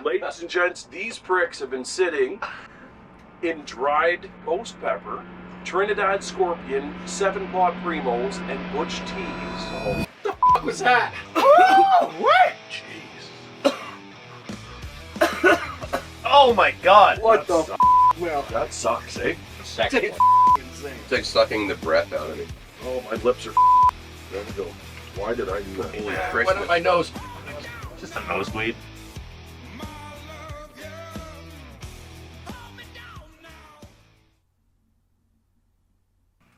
Ladies and gents, these pricks have been sitting in dried ghost pepper, Trinidad Scorpion, 7-pot Primos, and Butch Teas. What the f*** was that? What? Jeez. Oh my god. What the f***? Well, That sucks, eh? second It's one. insane. It's like sucking the breath out of it. Oh, my lips are There we go. Why did I do that? Holy Went Christmas. up my nose. Just a nosebleed.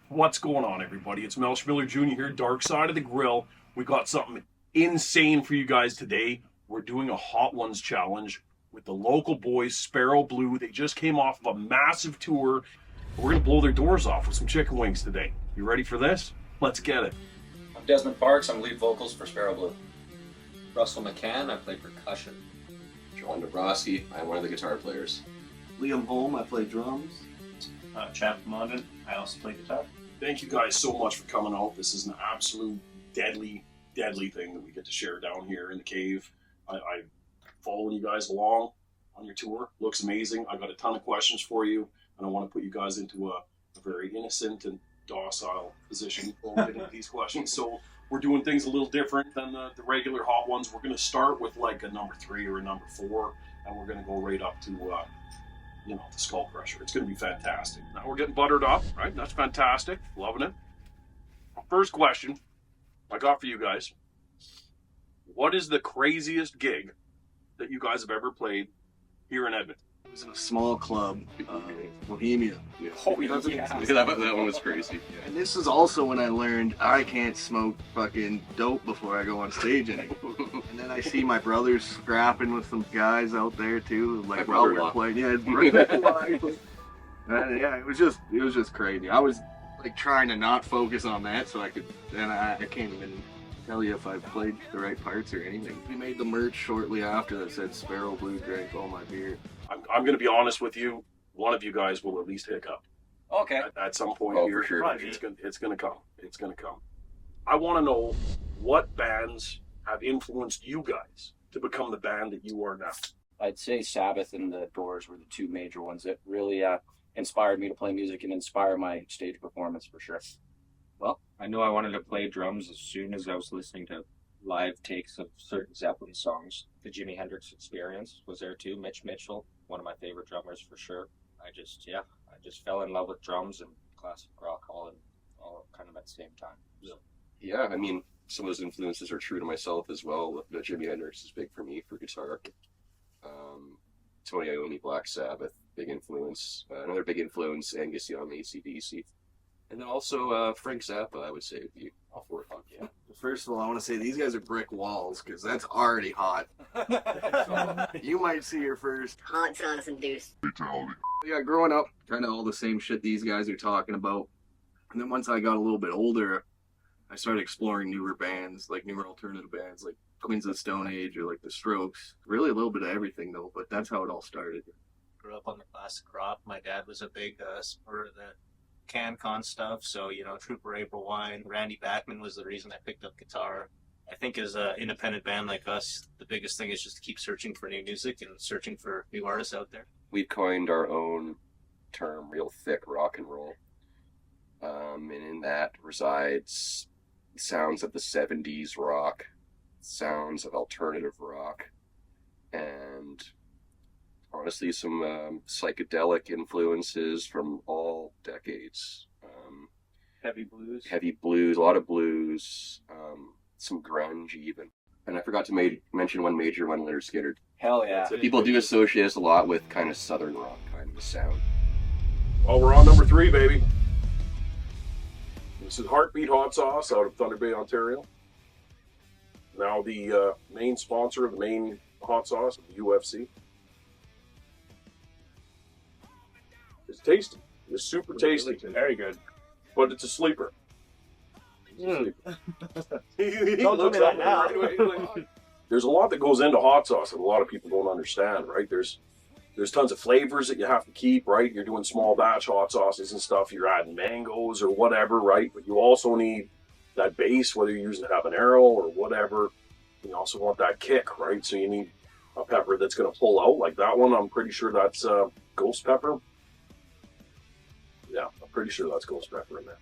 What's going on, everybody? It's Mel Schmiller Jr. here, Darkside of the Grill. We got something insane for you guys today. We're doing a Hot Ones challenge with the local boys, Sparrow Blue. They just came off of a massive tour. We're going to blow their doors off with some chicken wings today. You ready for this? Let's get it. I'm Desmond Parks, I'm lead vocals for Sparrow Blue. Russell McCann, I play percussion. John Dabrowski, I'm one of the guitar players. Liam Holm, I play drums. Chap Mondin, I also play guitar. Thank you guys so much for coming out. This is an absolute deadly thing that we get to share down here in the cave. I'm following you guys along on your tour. Looks amazing. I got a ton of questions for you, and I want to put you guys into a very innocent and docile position while we get into these questions. So we're doing things a little different than the regular Hot Ones. We're going to start with like a number 3 or a number 4, and we're going to go right up to the skull crusher. It's going to be fantastic. Now we're getting buttered up, right? That's fantastic. Loving it. First question I got for you guys. What is the craziest gig that you guys have ever played here in Edmonton? It was in a small club, Bohemia. Yeah. Oh, yeah. that one was crazy. And this is also when I learned I can't smoke fucking dope before I go on stage anymore. And then I see my brothers scrapping with some guys out there too, like while we're playing. Yeah, it's and yeah, it was just crazy. I was like trying to not focus on that so I could, and I can't even tell you if I played the right parts or anything. We made the merch shortly after that said Sparrow Blue drank all my beer. I'm going to be honest with you. One of you guys will at least hiccup Okay. at some point Oh, here. for sure. It's going to come. It's going to come. I want to know what bands have influenced you guys to become the band that you are now. I'd say Sabbath and the Doors were the two major ones that really inspired me to play music and inspire my stage performance for sure. Well, I knew I wanted to play drums as soon as I was listening to live takes of certain Zeppelin songs. The Jimi Hendrix Experience was there too. Mitch Mitchell, one of my favorite drummers for sure. I just fell in love with drums and classic rock all kind of at the same time. So. Yeah, I mean, some of those influences are true to myself as well. Jimi Hendrix is big for me for guitar. Tony Iommi, Black Sabbath, big influence. Another big influence, Angus Young, AC/DC. And then also Frank Zappa, I would say, would be off work on. Yeah. First of all, I want to say these guys are brick walls because that's already hot. So, you might see your first hot sauce induced. Yeah, growing up, kind of all the same shit these guys are talking about. And then once I got a little bit older, I started exploring newer bands, like newer alternative bands, like Queens of the Stone Age or like The Strokes. Really a little bit of everything though, but that's how it all started. Grew up on the classic rock. My dad was a big supporter of the CanCon stuff, so Trooper April Wine, Randy Bachman was the reason I picked up guitar. I think as an independent band like us, the biggest thing is just to keep searching for new music and searching for new artists out there. We've coined our own term, real thick rock and roll. And in that resides sounds of the 70s rock, sounds of alternative rock, and honestly some psychedelic influences from all decades. Heavy blues. A lot of blues, some grunge even. And I forgot to mention one major one, Leonard Skinner. Hell yeah. So people do associate us a lot with kind of southern rock kind of a sound. Well, we're on number 3, baby. This is Heartbeat Hot Sauce out of Thunder Bay, Ontario. Now the main sponsor of the main hot sauce of the UFC. It's tasty. It's super tasty. Very good. But it's a sleeper. Don't Don't do that now. There's a lot that goes into hot sauce that a lot of people don't understand, right? There's tons of flavors that you have to keep, right? You're doing small batch hot sauces and stuff. You're adding mangoes or whatever, right? But you also need that base, whether you're using habanero or whatever. You also want that kick, right? So you need a pepper that's going to pull out like that one. I'm pretty sure that's ghost pepper. Yeah, I'm pretty sure that's ghost pepper in there.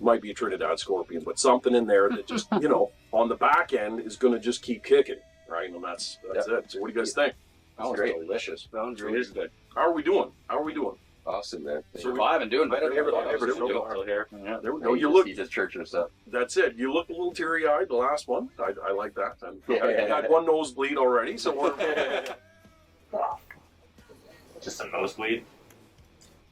Might be a Trinidad scorpion, but something in there that just, you know, on the back end is going to just keep kicking, right? And that's it. So what do you guys think? That was great. delicious. Sounds really good. How are we doing? Awesome, man. Surviving, doing better than everything. Yeah. There we go. You look. He's just churching us up. That's it. You look a little teary-eyed. The last one, I like that. I got one nosebleed already, so we're. Just a nosebleed.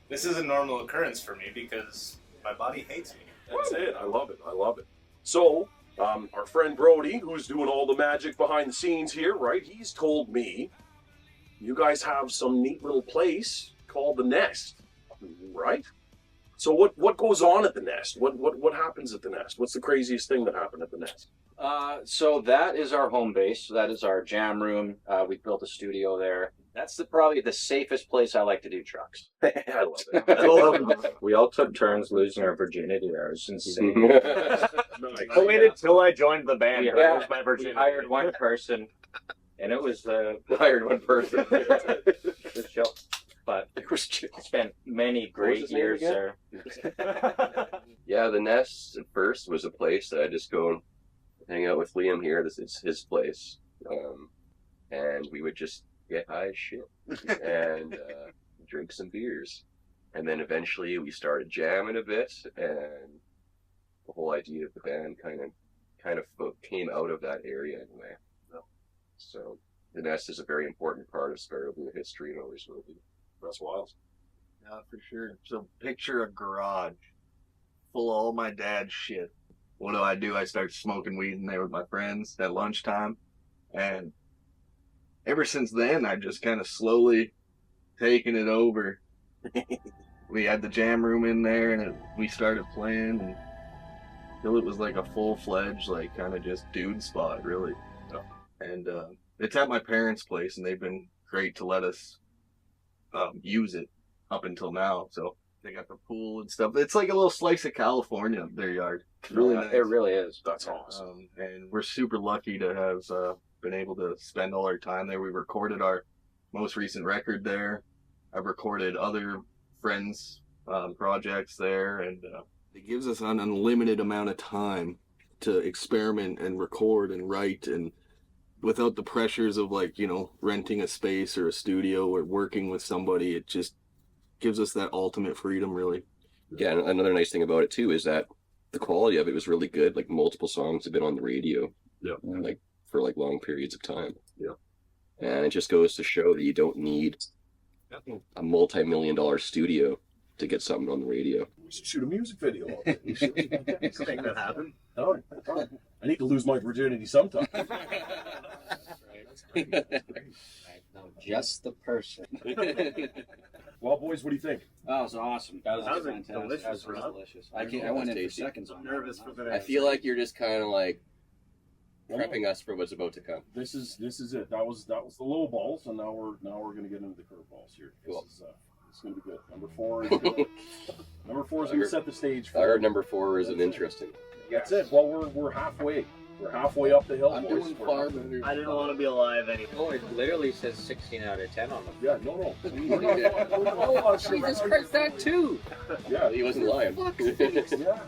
This is a normal occurrence for me because my body hates me. That's it. I love it. So, our friend Brody, who's doing all the magic behind the scenes here, right? He's told me you guys have some neat little place called the Nest, right? So what goes on at the Nest? What happens at the Nest? What's the craziest thing that happened at the Nest? So that is our home base. That is our jam room. We built a studio there. That's probably the safest place I like to do trucks. I love it. We all took turns losing our virginity there. It was insane. I waited till I joined the band. Yeah. to lose my We virginity. hired one person, and it was Hired one person. the show. But It was just- spent many great his name years again? there. Yeah, the Nest at first was a place that I just go and hang out with Liam here. This is his place, and we would just get high as shit and drink some beers, and then eventually we started jamming a bit, and the whole idea of the band kind of came out of that area anyway. So the Nest is a very important part of Sparrow Blue history and always will be. That's wild. Yeah, for sure. So picture a garage full of all my dad's shit. What do? I start smoking weed in there with my friends at lunchtime. And ever since then, I've just kind of slowly taken it over. We had the jam room in there, and we started playing, and until it was like a full-fledged, like, kind of just dude spot, really. And it's at my parents' place, and they've been great to let us use it up until now. So they got the pool and stuff. It's like a little slice of California, their yard. It's really nice. It really is. That's awesome. And we're super lucky to have been able to spend all our time there. We recorded our most recent record there. I've recorded other friends' projects there, and it gives us an unlimited amount of time to experiment and record and write, and without the pressures of, like, you know, renting a space or a studio or working with somebody. It just gives us that ultimate freedom, really. Yeah, and another nice thing about it too is that the quality of it was really good. Like multiple songs have been on the radio, like for like long periods of time. Yeah, and it just goes to show that you don't need a multi-million-dollar studio to get something on the radio. we should shoot a music video. We should Make that happen. all right. I need to lose my virginity sometime. I know just the person. Well, boys, what do you think? That was awesome. That was fantastic. delicious, That was huh? delicious. I went in for seconds on that. Nervous for the I feel like you're just kind of like prepping us for what's about to come. This is it. That was the low balls, and now we're gonna get into the curveballs here. Cool. This is gonna be good. Number 4 is good. Number 4 is gonna set the stage. I heard number 4 isn't interesting. That's it. Well, we're halfway. We're halfway up the hill, I'm boys. doing We're far halfway. better. I didn't want to be alive anymore. Oh, it literally says 16 out of 10 on the. Yeah, no. We're Jesus Christ, that too! Yeah, He wasn't lying. yeah.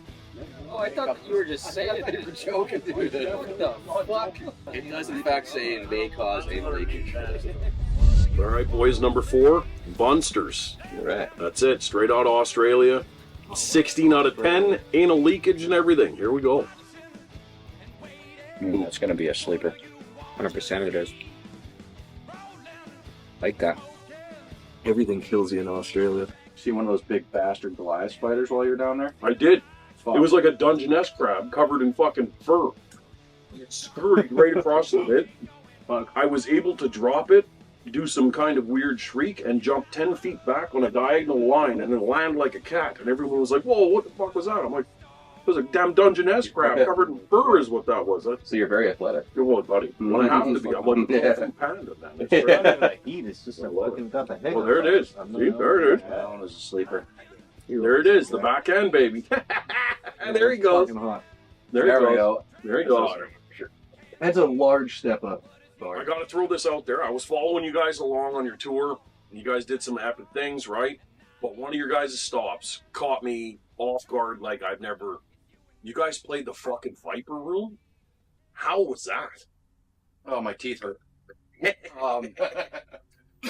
Oh, I thought you were just saying it. You're joking, dude. What the fuck? It does in fact say it may cause anal leakage. All right, boys. Number 4, Bunsters. All right. That's it. Straight out of Australia. 16 out of 10. Anal leakage and everything. Here we go. That's going to be a sleeper. 100% it is. Like that. Everything kills you in Australia. See one of those big bastard Goliath spiders while you're down there? I did. Fuck. It was like a Dungeness crab covered in fucking fur. It scurried right across the bit. I was able to drop it, do some kind of weird shriek, and jump 10 feet back on a diagonal line and then land like a cat. And everyone was like, whoa, what the fuck was that? I'm like, it was a damn Dungeness crab covered in fur is what that was. That's So you're very athletic. well, buddy. When I have to be, I'm like a Yeah. fucking panda, man. It's great. Heat is just looking up ahead. Well, there it is. See, there it is. That one was a sleeper. There it is, the back end, baby. And there he goes. Fucking hot. There he There we goes. go. There he goes. That's a large step up I got to throw this out there. I was following you guys along on your tour, and you guys did some epic things, right? But one of your guys' stops caught me off guard like I've never... You guys played the fucking Viper Room? How was that? Oh, my teeth hurt. It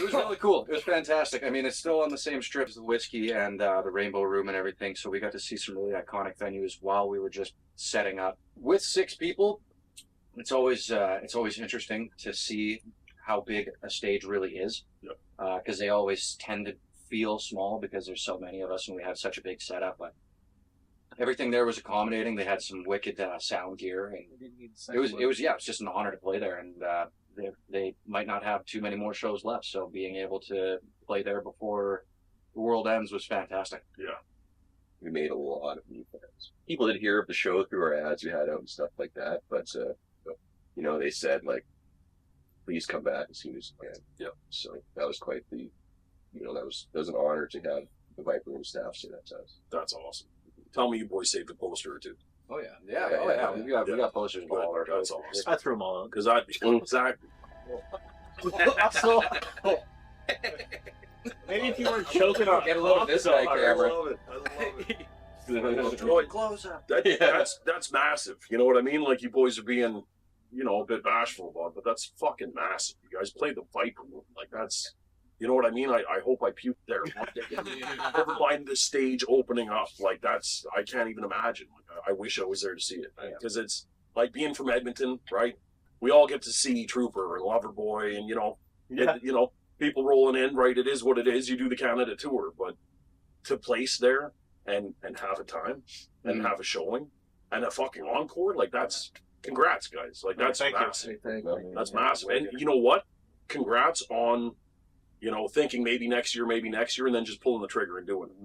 was really cool. It was fantastic. I mean, it's still on the same strip as the Whiskey and the Rainbow Room and everything, so we got to see some really iconic venues while we were just setting up. With 6 people, it's always interesting to see how big a stage really is, because they always tend to feel small because there's so many of us and we have such a big setup. But everything there was accommodating. They had some wicked sound gear, and it was just an honor to play there. And they might not have too many more shows left, so being able to play there before the world ends was fantastic. Yeah. We made a lot of new fans. People did hear of the show through our ads we had out and stuff like that, but they said like, please come back as soon as you can. Yeah. So that was quite the, that was an honor to have the Viper Room staff say that to us. That's awesome. Tell me you boys saved a poster or two. Oh yeah. We got posters all over. That's awesome. I threw them all out. Because I'd be exactly. So, maybe if you weren't choking on Get a load of this guy, camera. I love it. Close up. That's massive. You know what I mean? Like, you boys are being, a bit bashful about it, but that's fucking massive. You guys played the Viper Room. Like, that's, you know what I mean? I hope I puked there. Never mind the stage opening up. Like, that's, I can't even imagine. Like, I wish I was there to see it. Because it's like being from Edmonton, right? We all get to see Trooper and Loverboy and, people rolling in, right? It is what it is. You do the Canada tour, but to place there and have a time and have a showing and a fucking encore, like, that's, congrats, guys. Like, that's massive. That's massive. And you know what? Congrats on, thinking maybe next year, and then just pulling the trigger and doing it.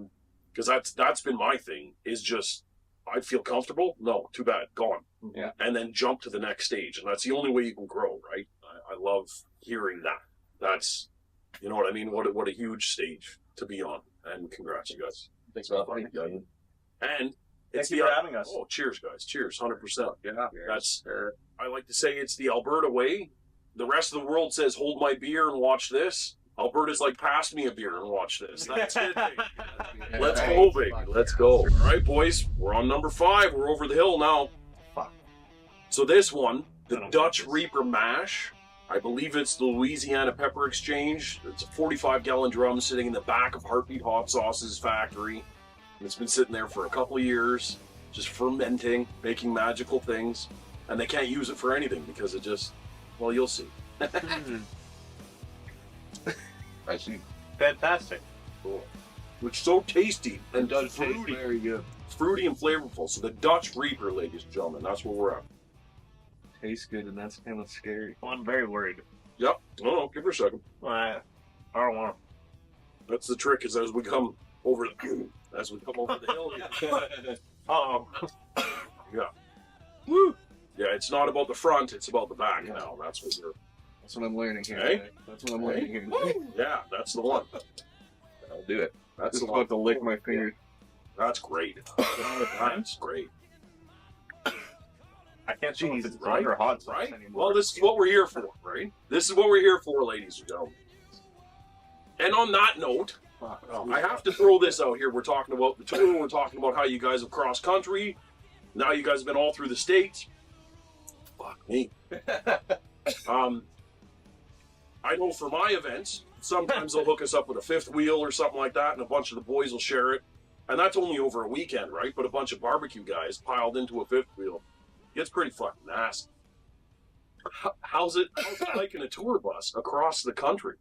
Because that's been my thing, is just, I feel comfortable. No, too bad, gone. Yeah. And then jump to the next stage. And that's the only way you can grow, right? I love hearing that. That's, you know what I mean? What a huge stage to be on. And congrats, you guys. Thanks, man. And thank you for having us. Oh, cheers, guys. Cheers, 100%. Yeah, that's, I like to say it's the Alberta way. The rest of the world says, hold my beer and watch this. Alberta's like, pass me a beer and watch this. That's it, baby. Let's go, baby. Let's go. All right, boys. We're on number 5. We're over the hill now. Fuck. So this one, the Dutch Reaper Mash. I believe it's the Louisiana Pepper Exchange. It's a 45-gallon drum sitting in the back of Heartbeat Hot Sauce's factory. And it's been sitting there for a couple of years, just fermenting, making magical things. And they can't use it for anything because it just, well, you'll see. I see. Fantastic. Cool. It's so tasty and Does taste fruity. very good. Fruity and flavorful. So the Dutch Reaper, ladies and gentlemen, that's where we're at. Tastes good, and that's kind of scary. Well, I'm very worried. Yep. No, give her a second. I don't want to. That's the trick, is as we come over the hill here. Uh-oh. Yeah. Woo! Yeah, it's not about the front, it's about the back now. That's That's what I'm learning here. Hey? Today. That's what I'm learning here. Yeah, that's the one. I'll do it. That's Just the one. about to lick my fingers. That's great. That's great. I can't see if it's Right? cold or hot Right? anymore. Well, this is what we're here for, right? This is what we're here for, ladies and gentlemen. And on that note, I have to throw this out here. We're talking about the tour. We're talking about how you guys have crossed country. Now you guys have been all through the States. Fuck me. I know for my events, sometimes they'll hook us up with a fifth wheel or something like that, and a bunch of the boys will share it. And that's only over a weekend, right? But a bunch of barbecue guys piled into a fifth wheel. It's pretty fucking nasty. How's it like in a tour bus across the country?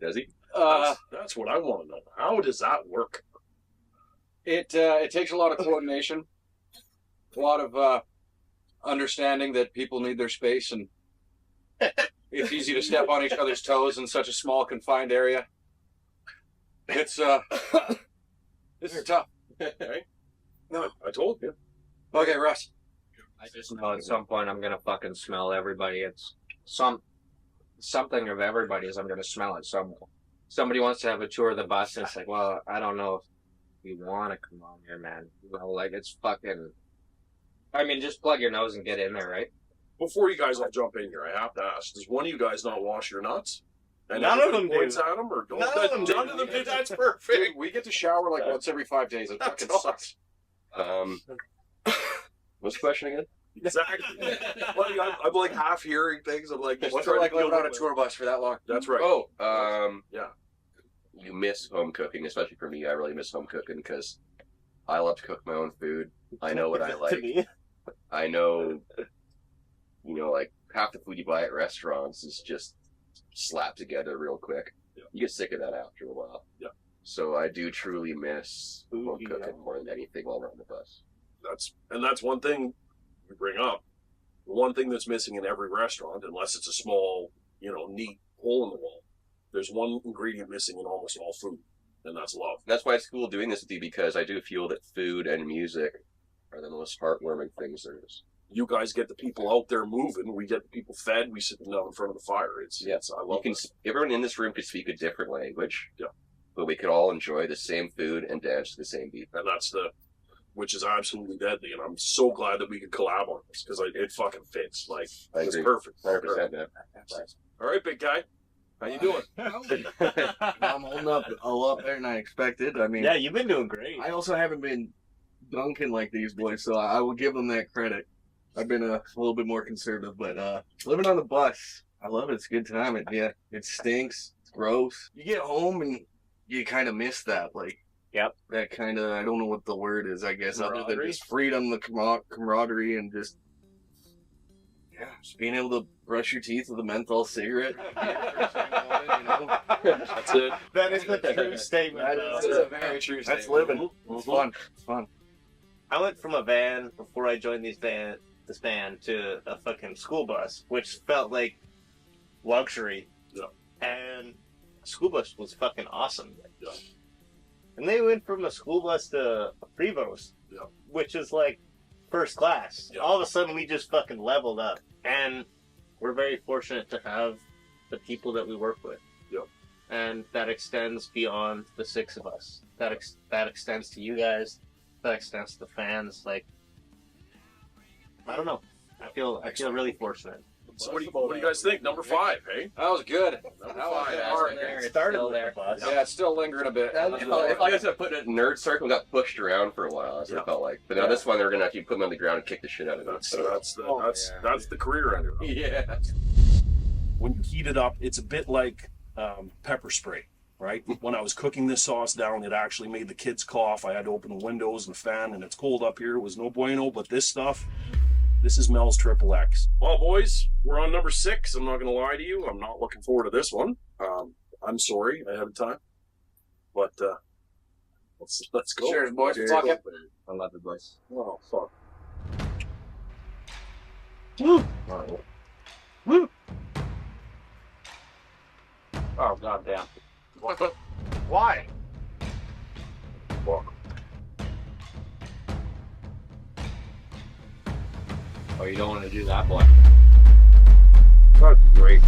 Does he? That's what I want to know. How does that work? It takes a lot of coordination, a lot of understanding that people need their space, and it's easy to step on each other's toes in such a small, confined area. It's this is tough. Okay. No. I told you. Okay, Russ. I just know at some point I'm gonna fucking smell everybody. It's something of everybody's. I'm gonna smell it somewhere. Somebody wants to have a tour of the bus. And it's like, well, I don't know if you want to come on here, man. Like it's fucking. I mean, just plug your nose and get in there, right? Before you guys all jump in here, I have to ask: does one of you guys not wash your nuts? And None of everybody them points do. at them, or None of them do. None of them do. That's Dude, perfect. we get to shower like once every 5 days. It fucking sucks. What's the question again? Exactly. Like, I'm like half hearing things. I'm like, just What's it trying like to deal living on a with it. tour bus for that long? That's right. Yeah. Yeah. You miss home cooking, especially for me. I really miss home cooking because I love to cook my own food. I know what I To like. me. I know, like half the food you buy at restaurants is just slapped together real quick. Yeah. You get sick of that after a while. Yeah. So I do truly miss home Ooh, cooking yeah. more than anything while we're on the bus. That's one thing we bring up. One thing that's missing in every restaurant, unless it's a small, neat hole in the wall, there's one ingredient missing in almost all food, and that's love. That's why it's cool doing this with you, because I do feel that food and music are the most heartwarming things there is. You guys get the people out there moving. We get the people fed. We sit them down in front of the fire. It's I love it. Everyone in this room could speak a different language. Yeah. But we could all enjoy the same food and dance to the same beat. And that's which is absolutely deadly. And I'm so glad that we could collab on this because it fucking fits. Like, I it's agree. perfect. 100%, man. All right, big guy. How you doing? I'm holding up a lot better than I expected. I mean, Yeah, you've been doing great. I also haven't been dunking like these boys, so I will give them that credit. I've been a little bit more conservative, but living on the bus, I love it. It's a good time. It stinks. It's gross. You get home and you kind of miss that, like. Yep. That kind of, I don't know what the word is, I guess, other than Camaraderie? just freedom, the camaraderie, and just being able to brush your teeth with a menthol cigarette. That's it. That is the true statement. That though. is a very true That's living. It's fun. It's fun. I went from a van before I joined this band to a fucking school bus, which felt like luxury. Yeah. And school bus was fucking awesome. Yeah. And they went from a school bus to a Prevost, Yeah. which is like first class. Yeah. All of a sudden, we just fucking leveled up. And we're very fortunate to have the people that we work with. Yeah. And that extends beyond the 6 of us. That extends to you guys. That extends to the fans. Like, I don't know. I feel really fortunate. So what do you guys think? Number 5, hey? That was good. Number That was 5. hard. It started with the bus. Yeah, it's still lingering a bit. If I guys have put it in nerd circle and got pushed around for a while, that's what it felt like. But now this one, they're gonna actually put them on the ground and kick the shit out of it. That's the career ender. Yeah. When you heat it up, it's a bit like pepper spray, right? When I was cooking this sauce down, it actually made the kids cough. I had to open the windows and the fan, and it's cold up here. It was no bueno, but this stuff, this is Mel's Triple X. Well, boys, we're on number 6. I'm not going to lie to you. I'm not looking forward to this one. I'm sorry ahead of time. But let's go. Cheers, boys. Cheers. Fuck it. I love it, boys. Oh, fuck. Woo! Woo! Oh, goddamn. Why? Fuck. Oh, you don't want to do that, boy. That's great.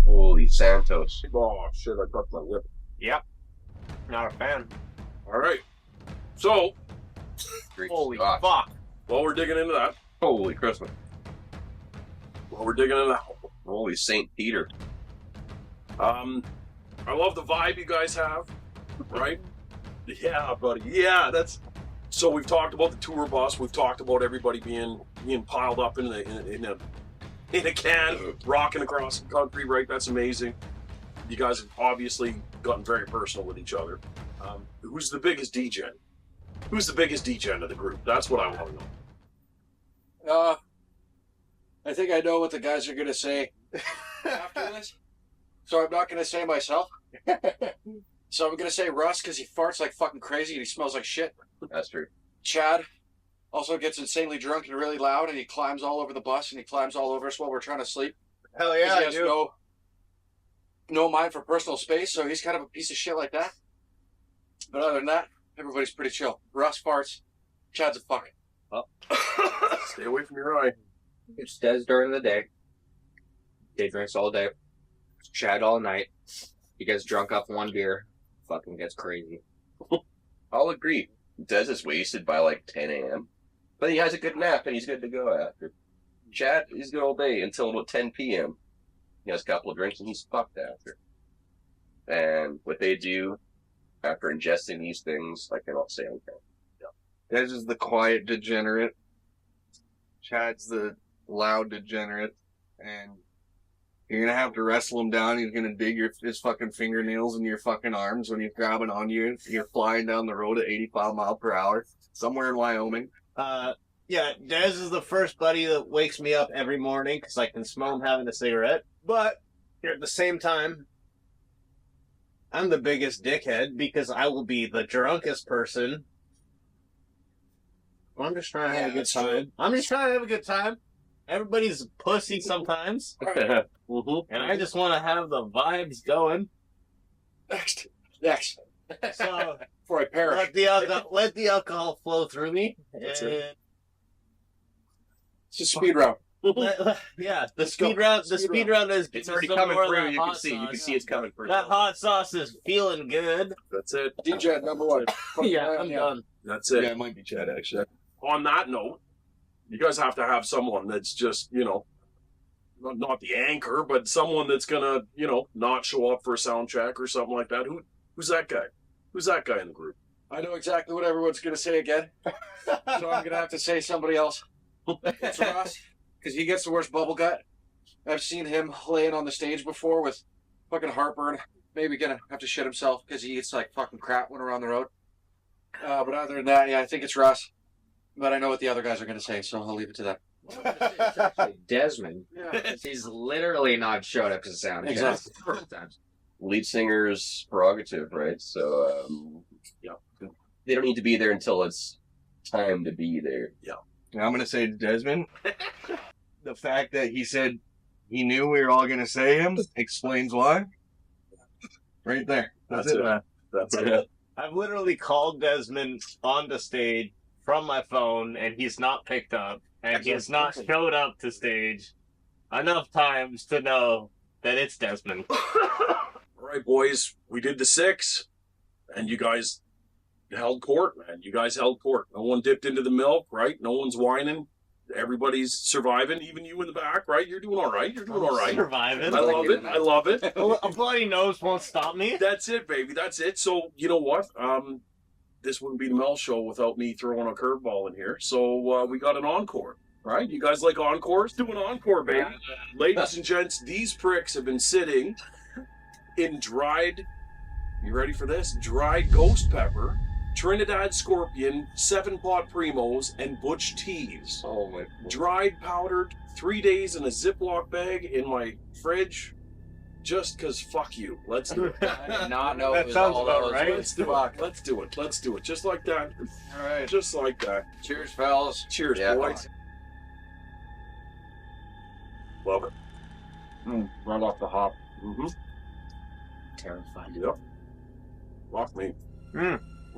Holy Santos. Oh, shit, I got my lip. Yep. Not a fan. All right. So, Great Holy Scott. fuck. while we're digging into that, Holy Christmas. Holy St. Peter. I love the vibe you guys have, right? Yeah, buddy. Yeah, that's. So we've talked about the tour bus. We've talked about everybody being piled up in a can, rocking across the country, right? That's amazing. You guys have obviously gotten very personal with each other. Who's the biggest degen? Who's the biggest degen of the group? That's what I want to know. I think I know what the guys are going to say after this. So I'm not going to say myself. So I'm going to say Russ because he farts like fucking crazy and he smells like shit. That's true. Chad also gets insanely drunk and really loud and he climbs all over the bus and he climbs all over us while we're trying to sleep. Hell 'Cause yeah, he I has do. no mind for personal space, so he's kind of a piece of shit like that. But other than that, everybody's pretty chill. Russ farts. Chad's a fuck. Stay away from your eye. It's Des during the day. Day drinks all day. Chad all night. He gets drunk off 1 beer. Fucking gets crazy. I'll agree. Des is wasted by like 10 a.m. But he has a good nap and he's good to go after. Chad, he's good all day until about 10 p.m. He has a couple of drinks and he's fucked after. And what they do after ingesting these things, I cannot say on camera. Des is the quiet degenerate. Chad's the loud degenerate. And you're gonna have to wrestle him down. He's gonna dig his fucking fingernails in your fucking arms when he's grabbing on you. You're flying down the road at 85 miles per hour somewhere in Wyoming. Yeah, Dez is the first buddy that wakes me up every morning because I can smell him having a cigarette. But at the same time, I'm the biggest dickhead because I will be the drunkest person. I'm just trying to have a good time. I'm just trying to have a good time. Everybody's a pussy sometimes. And I just want to have the vibes going. Next. So Before I perish. let the alcohol flow through me. That's And it. It's a speed round. yeah, the speed round is It's already some coming more of through. that You can hot see. You sauce. can see it's coming through. That hot sauce is feeling good. That's it. DJ number 1. Yeah, I'm done. That's it. Yeah, it might be Chad, actually. On that note, you guys have to have someone that's just, not the anchor, but someone that's gonna, not show up for a sound check or something like that. Who's that guy? Who's that guy in the group? I know exactly what everyone's going to say again. So I'm going to have to say somebody else. It's Ross, because he gets the worst bubble gut. I've seen him laying on the stage before with fucking heartburn. Maybe going to have to shit himself because he eats like fucking crap when we're on the road. But other than that, yeah, I think it's Russ. But I know what the other guys are going to say, so I'll leave it to them. Desmond. Yeah. He's literally not showed up to sound check. Exactly. Lead singer's prerogative, right? So, they don't need to be there until it's time to be there. And I'm gonna say to Desmond, the fact that he said he knew we were all gonna say him explains why. Right there. That's it. That's it. I've literally called Desmond on the stage from my phone, and he's not picked up, and he has not showed up to stage enough times to know that it's Desmond. All right, boys, we did the 6, and you guys held court, man. You guys held court. No one dipped into the milk, right? No one's whining. Everybody's surviving, even you in the back, right? You're doing all right. You're doing all right. Surviving. I love it. I love it. A bloody nose won't stop me. That's it, baby. That's it. So, you know what? This wouldn't be the Mel Show without me throwing a curveball in here. So, we got an encore, right? You guys like encores? Do an encore, baby. Ladies and gents, these pricks have been sitting in dried, you ready for this? Dried ghost pepper, Trinidad Scorpion, 7-pot Primos, and Butch Teas. Oh my. Dried, powdered, 3 days in a Ziploc bag in my fridge. Just cause fuck you. Let's do it. I did not know That it was sounds all about those. right. Let's do it. Let's do it. Let's do it. Just like that. All right. Just like that. Cheers, fellas. Cheers, Yeah. boys. Love it. Right off the hop. Mm-hmm. Terrified. Yep. Fuck me.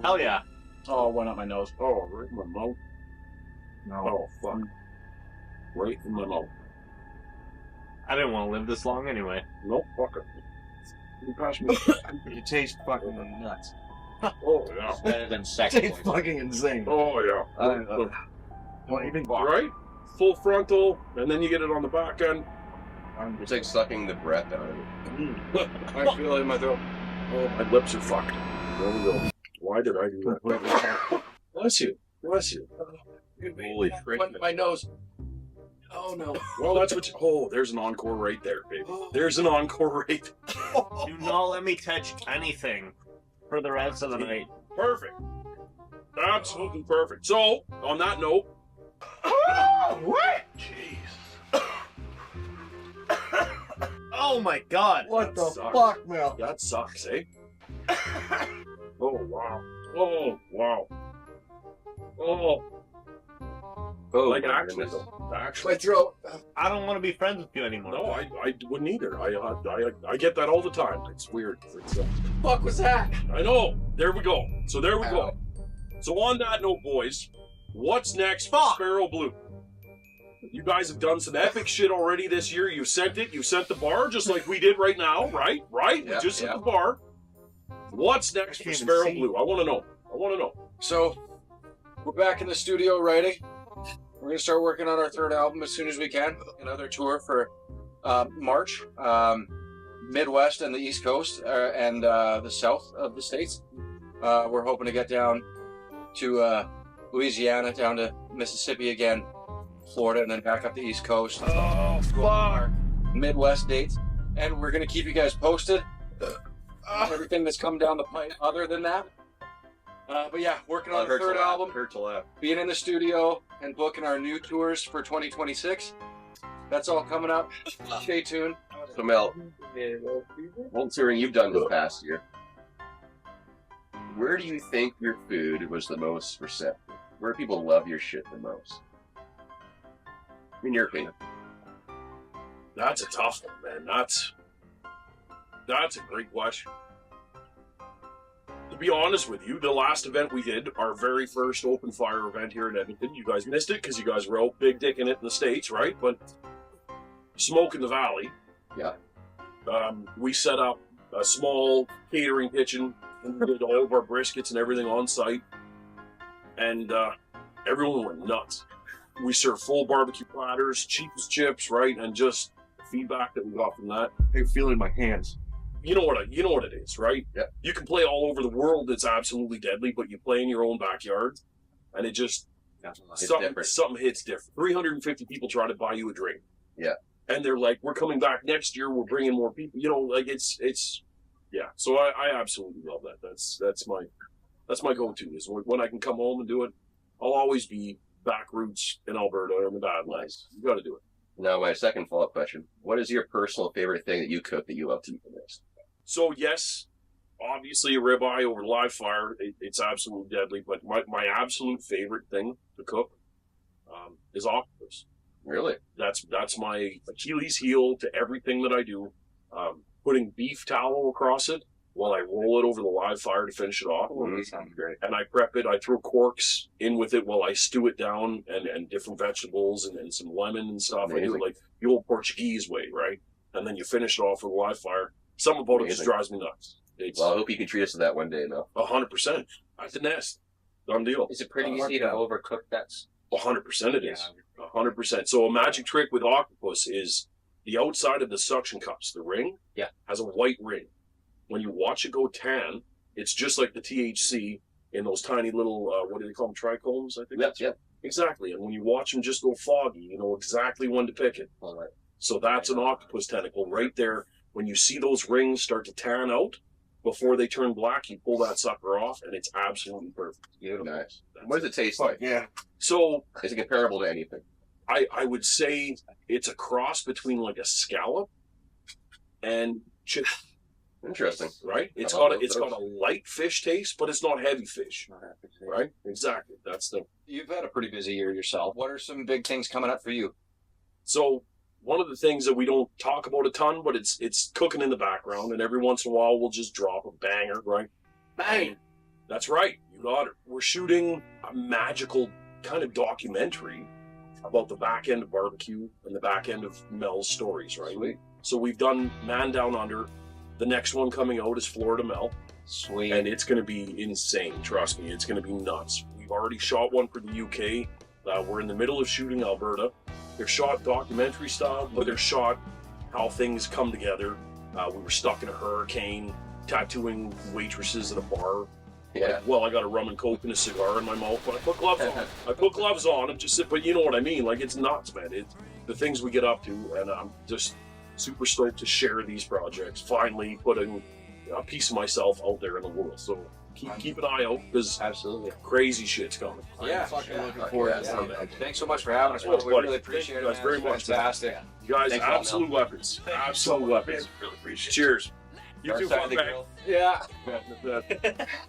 Hell yeah. Oh, it went up my nose. Oh, right in my mouth. Oh, fuck. Right in my mouth. I didn't want to live this long anyway. Nope, fuck it. You pass me. It tastes fucking nuts. Oh, yeah. Better than It sex tastes poison. fucking insane. Oh, yeah. Don't even Right? Full frontal, and then you get it on the back end. It's like sucking the breath out of it. I feel it in my throat. Oh, my lips are fucked. There we go. Why did I do that? Bless you. Bless you. Holy frick. Went in my nose. Oh, no. Well, that's what you... Oh, there's an encore right there, baby. There's an encore right there. Do not let me touch anything for the rest of the night. Perfect. Absolutely perfect. So, on that note... What? Oh my god. What the sucks. fuck, Mel? That sucks, eh? Oh, wow. Oh, wow. Oh, Oh, like my actually, goodness. though. Actually. My throat. I don't want to be friends with you anymore. No, I wouldn't either. I get that all the time. It's weird. It's, Fuck was that? I know. There we go. So there we go. So on that note, boys, what's next for Sparrow Blue? You guys have done some epic shit already this year. You sent it. You sent the bar just like we did right now, right? Right? Yeah, we just sent yeah. the bar. What's next for can't even Sparrow see. Blue? I want to know. I want to know. So, we're back in the studio writing. We're gonna start working on our third album as soon as we can. Another tour for March, Midwest and the East Coast, and the South of the states. We're hoping to get down to Louisiana, down to Mississippi again, Florida, and then back up the East Coast. Oh, fuck. Midwest dates, and we're gonna keep you guys posted. Everything that's come down the pipe other than that. But yeah, working on the third album, being in the studio, and booking our new tours for 2026. That's all coming up. Stay tuned. So Mel, considering you've done this past year, where do you think your food was the most receptive? Where people love your shit the most? In your opinion. That's a tough one, man. That's a great question. To be honest with you, the last event we did, our very first open fire event here in Edmonton, you guys missed it because you guys were out big dicking it in the States, right? But Smoke in the Valley. Yeah. We set up a small catering kitchen and we did all of our briskets and everything on site. And everyone went nuts. We served full barbecue platters, cheap as chips, right? And just the feedback that we got from that. I feel it in my hands. You know what it is, right? Yeah. You can play all over the world that's absolutely deadly, but you play in your own backyard, and it just something hits different. 350 people try to buy you a drink. Yeah. And they're like, "We're coming back next year. We're bringing more people." You know, like it's yeah. So I absolutely love that. That's my go-to is when I can come home and do it. I'll always be back roots in Alberta or in the Badlands. You got to do it. Now, my second follow-up question: what is your personal favorite thing that you cook that you love to eat the most? So yes, obviously a ribeye over live fire, it's absolutely deadly. But my absolute favorite thing to cook is octopus. Really? That's my Achilles heel to everything that I do. Putting beef tallow across it while I roll it over the live fire to finish it off. That sounds great. And I prep it. I throw corks in with it while I stew it down and different vegetables and some lemon and stuff. I do it like the old Portuguese way, right? And then you finish it off with a live fire. Something about it just drives me nuts. Well, I hope you can treat us to that one day, Mel. 100%. At the nest. Done deal. Is it pretty easy to overcook that? 100% it is. 100%. So a magic trick with octopus is the outside of the suction cups, the ring, has a white ring. When you watch it go tan, it's just like the THC in those tiny little, what do they call them, trichomes, I think? Yep. Exactly. And when you watch them just go foggy, you know exactly when to pick it. All right. So that's an octopus tentacle right there. When you see those rings start to tan out, before they turn black, you pull that sucker off, and it's absolutely perfect. Beautiful. Nice. What does it taste like? Yeah. So is it comparable to anything? I would say it's a cross between like a scallop and chip. Interesting. Right? It's got a light fish taste, but it's not heavy fish. Right? Exactly. That's the. You've had a pretty busy year yourself. What are some big things coming up for you? So one of the things that we don't talk about a ton, but it's cooking in the background, and every once in a while we'll just drop a banger, right? Bang! That's right. You got it. We're shooting a magical kind of documentary about the back end of barbecue and the back end of Mel's stories, right? Sweet. So we've done Man Down Under. The next one coming out is Florida Mel. Sweet. And it's going to be insane. Trust me, it's going to be nuts. We've already shot one for the UK. We're in the middle of shooting Alberta. They're shot documentary style, but they're shot how things come together. We were stuck in a hurricane, tattooing waitresses at a bar. Yeah. Like, well, I got a rum and coke and a cigar in my mouth, but I put gloves on. And just sit, but you know what I mean? Like, it's nuts, man. It's the things we get up to, and I'm just super stoked to share these projects. Finally putting a piece of myself out there in the world. So keep an eye out, because absolutely crazy shit's coming. Yeah. Fucking looking forward to it. Thanks so much for having us. Oh, We really appreciate it. Thank you guys very much. Fantastic. You guys, Thanks a lot, absolute weapons. Absolute weapons. Really appreciate it. Cheers. You too, Darkside of the Fun Grill. Yeah.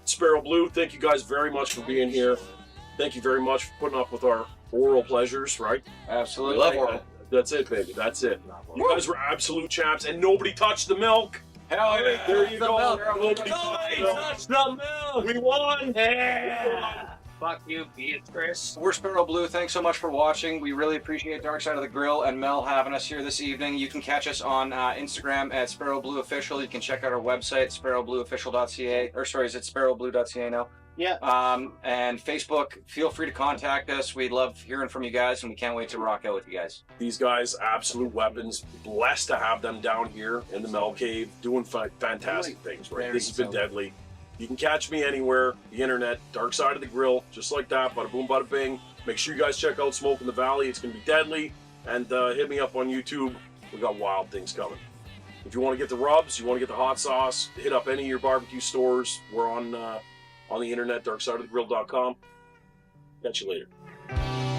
Sparrow Blue, thank you guys very much for being here. Thank you very much for putting up with our oral pleasures, right? Absolutely. We love oral. That's it, baby. That's it. You guys were absolute champs, and nobody touched the milk. Hell yeah. There you go. Nobody touched the milk. We won. Yeah. Fuck you, Beatrice. We're Sparrow Blue. Thanks so much for watching. We really appreciate Darkside of the Grill and Mel having us here this evening. You can catch us on Instagram at Sparrow Blue Official. You can check out our website, sparrowblueofficial.ca. Or sorry, is it sparrowblue.ca now? Yeah. And Facebook, feel free to contact us. We love hearing from you guys, and we can't wait to rock out with you guys. These guys, absolute weapons. Blessed to have them down here in the Mel Cave doing fantastic things. Right, this has been deadly. You can catch me anywhere, the internet, Dark Side of the Grill, just like that. Bada boom, bada bing. Make sure you guys check out Smoke in the Valley. It's going to be deadly. And hit me up on YouTube. We got wild things coming. If you want to get the rubs, you want to get the hot sauce, hit up any of your barbecue stores. We're on the internet, darksideofthegrill.com. Catch you later.